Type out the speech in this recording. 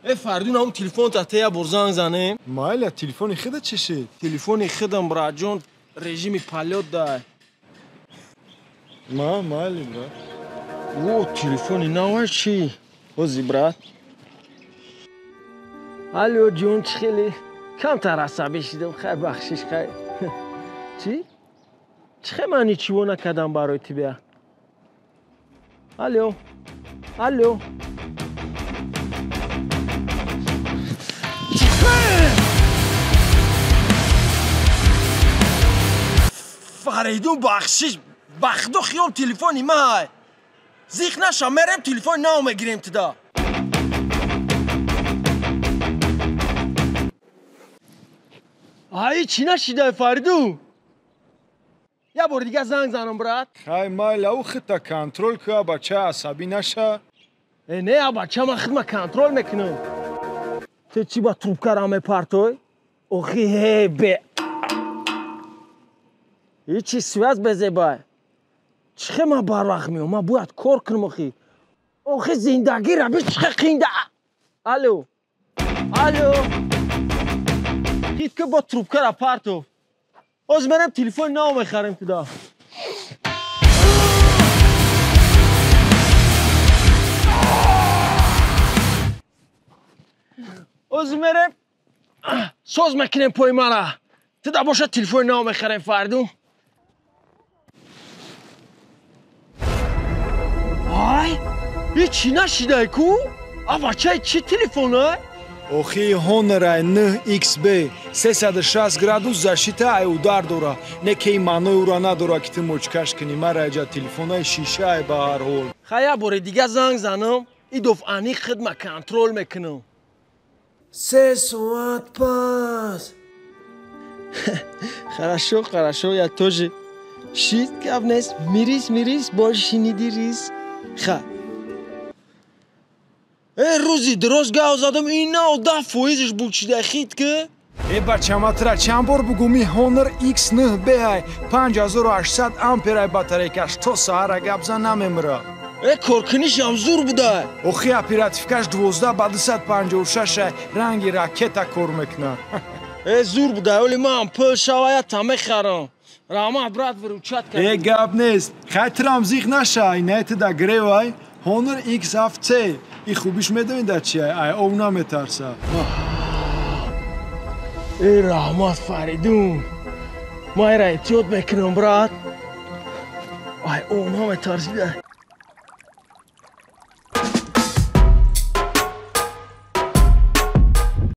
فردون اون تلفن تا تیا برزان زنه مایلا تلفنی خودت چشه؟ تلفن خودم برا جون رژیم پالیوت ده مایلی برا او تلفنی نوه چی؟ وزی برات الو جون چی خیلی کم تر عصبی شدم خیر بخشش خیر چی؟ چه معنی چی و نکدم برای تی بیا الو فریدون بخشش بخدو خیال تلفنی ما زیخ نشم مرم تلفن ناو مگیریم تدا آی چی نشیده فریدون یه بار دیگه زنگ زنم برات خیلی مایلا او خطا کنترل که بچه عصبی نشه نه بچه من خدمه کنترل میکنم تو چی با توپ کرامه پرتوی؟ اوخی هی به هیچی سوز بزه بای چخه من بر وقت میام من باید کار کنم اوخی زندگی را بی چخه خینده الو خید که با توپ کرا پرتو از منم تلفن ناو میخرم تدا از مرم سوز مکنم پای مرا تدا باشه تلفن ناو میخرم فردون آی یه چی نشیده کو؟ بچه چی تلفنه؟ اوخی هونرای 9XB 360 градус защита ай удар дора не ки маънои уро надора ки ту мучкаш кунӣ мара иҷа телефонаи шишаи ба ҳар ҳол хая бори дига занг занам и дофъани хидма контрол мекунам 3 соат пас хорошо я тоже шит гап нест мирис бош шиниди рис ха рӯзи дроз гав задам ин нав 10 фоизиш бучида хит ки бачаматра чанд бор бугуми Honor X9B ай 5800 амперай батарейкаш то саҳара гап зан намемира коркунишам зур буда охи оперативкаш 12 ба 256 ай ранги ракета кор мекунад зур буда вале ман пул шавая та мехарам раҳмат брат виручат кардӣ гап нест хайтирам зиқ наша инайти да гревай Honor X7C и хубиш медонӣ да чи ай ов наметарса раҳмат фаридун ман эра эҳтиёт мекунам брат ай ов наметарсида